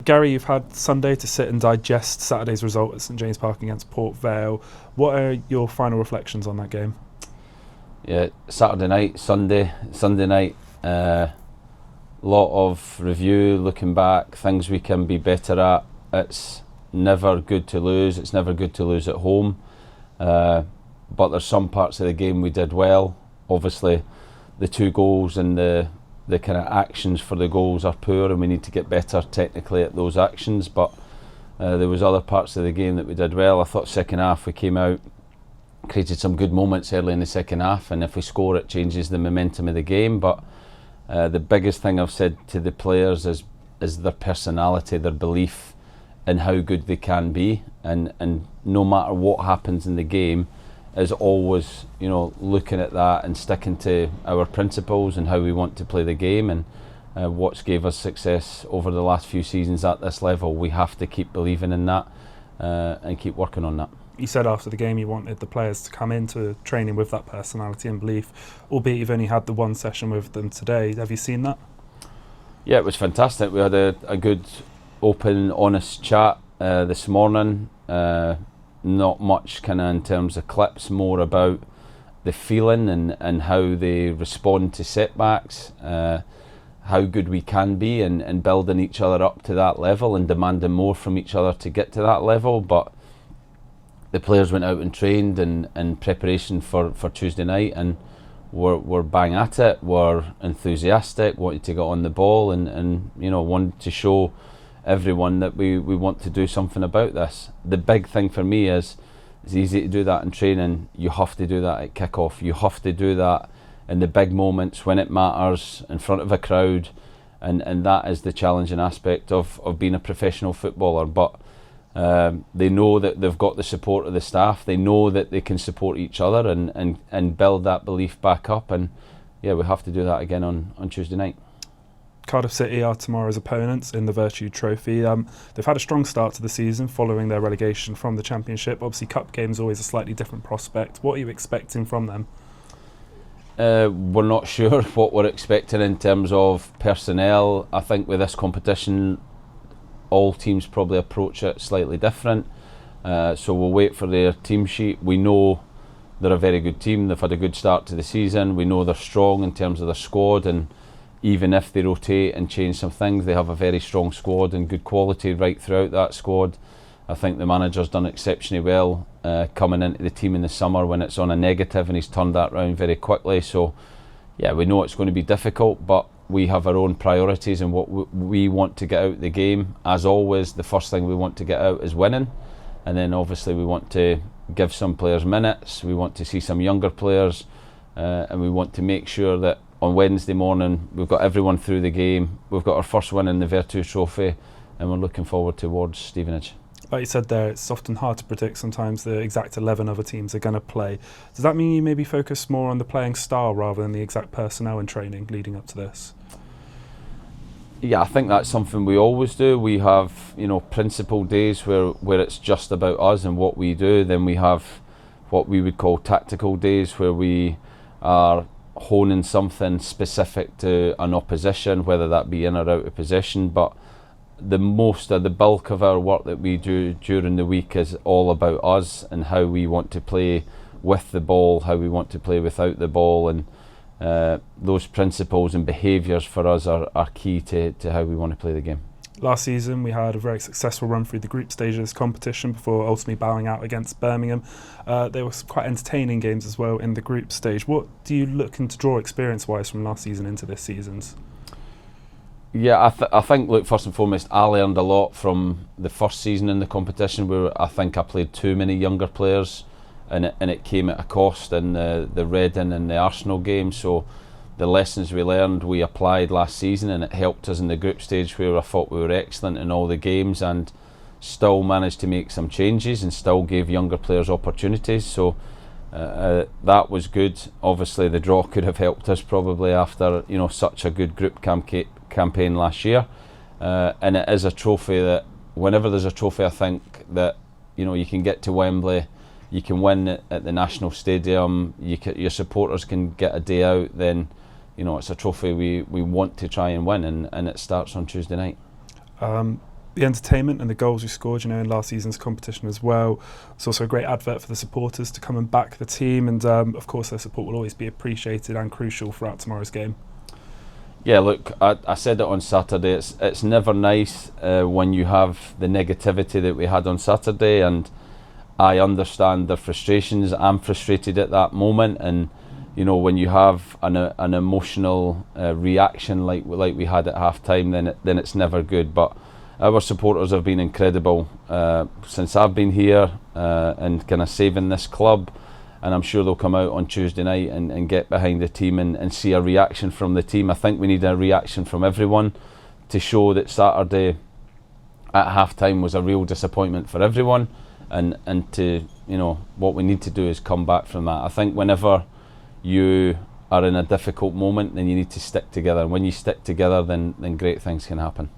Gary, you've had Sunday to sit and digest Saturday's result at St James Park against Port Vale. What are your final reflections on that game? Yeah, Saturday night, Sunday night. Lot of review, looking back, things we can be better at. It's never good to lose. It's never good to lose at home. But there's some parts of the game we did well. Obviously, the 2 goals and the kind of actions for the goals are poor, and we need to get better technically at those actions. But there was other parts of the game that we did well. I thought second half we came out, created some good moments early in the second half, and if we score it changes the momentum of the game. But the biggest thing I've said to the players is their personality, their belief in how good they can be, and no matter what happens in the game, is always, looking at that and sticking to our principles and how we want to play the game, and what's gave us success over the last few seasons at this level. We have to keep believing in that and keep working on that. You said after the game you wanted the players to come into training with that personality and belief, albeit you've only had the one session with them today. Have you seen that? Yeah, it was fantastic. We had a good, open, honest chat this morning. Not much kind of in terms of clips, more about the feeling and how they respond to setbacks, how good we can be, and building each other up to that level and demanding more from each other to get to that level. But the players went out and trained in preparation for Tuesday night, and were bang at it, were enthusiastic, wanted to get on the ball, and wanted to show everyone that we want to do something about this. The big thing for me is it's easy to do that in training. You have to do that at kick-off. You have to do that in the big moments when it matters, in front of a crowd, and that is the challenging aspect of being a professional footballer. But they know that they've got the support of the staff. They know that they can support each other and build that belief back up. And yeah, we have to do that again on Tuesday night. Cardiff City are tomorrow's opponents in the Vertu Trophy. They've had a strong start to the season following their relegation from the Championship. Obviously, cup games always a slightly different prospect. What are you expecting from them? We're not sure what we're expecting in terms of personnel. I think with this competition, all teams probably approach it slightly different. So we'll wait for their team sheet. We know they're a very good team. They've had a good start to the season. We know they're strong in terms of their squad, and even if they rotate and change some things, they have a very strong squad and good quality right throughout that squad. I think the manager's done exceptionally well coming into the team in the summer when it's on a negative, and he's turned that round very quickly. So yeah, we know it's going to be difficult, but we have our own priorities and what we want to get out of the game. As always, the first thing we want to get out is winning, and then obviously we want to give some players minutes. We want to see some younger players, and we want to make sure that on Wednesday morning we've got everyone through the game. We've got our first win in the Vertu Trophy, and we're looking forward towards Stevenage. Like you said there, it's often hard to predict sometimes the exact 11 other teams are going to play. Does that mean you maybe focus more on the playing style rather than the exact personnel and training leading up to this? Yeah, I think that's something we always do. We have, principal days where it's just about us and what we do. Then we have what we would call tactical days, where we are honing something specific to an opposition, whether that be in or out of possession. But the bulk of our work that we do during the week is all about us and how we want to play with the ball, how we want to play without the ball, and those principles and behaviours for us are key to how we want to play the game. Last season we had a very successful run through the group stage of this competition before ultimately bowing out against Birmingham. There were quite entertaining games as well in the group stage. What do you looking to draw experience-wise from last season into this season's? Yeah, I think, look, first and foremost, I learned a lot from the first season in the competition, where I think I played too many younger players, and it came at a cost in the Reading and the Arsenal game. So the lessons we learned, we applied last season, and it helped us in the group stage, where I thought we were excellent in all the games and still managed to make some changes and still gave younger players opportunities. So that was good. Obviously the draw could have helped us probably after such a good group campaign last year, and it is a trophy that whenever there's a trophy, I think that you can get to Wembley, you can win at the National Stadium, your supporters can get a day out, then it's a trophy we want to try and win, and it starts on Tuesday night. the entertainment and the goals you scored, in last season's competition as well. It's also a great advert for the supporters to come and back the team, and of course their support will always be appreciated and crucial throughout tomorrow's game. Yeah, look, I said it on Saturday, it's never nice when you have the negativity that we had on Saturday, and I understand their frustrations. I'm frustrated at that moment, and when you have an emotional reaction like we had at half time, then it's never good. But our supporters have been incredible since I've been here and kind of saving this club, and I'm sure they'll come out on Tuesday night and get behind the team and see a reaction from the team. I think we need a reaction from everyone to show that Saturday at half time was a real disappointment for everyone, and to what we need to do is come back from that. I think whenever you are in a difficult moment, then you need to stick together, and when you stick together, then great things can happen.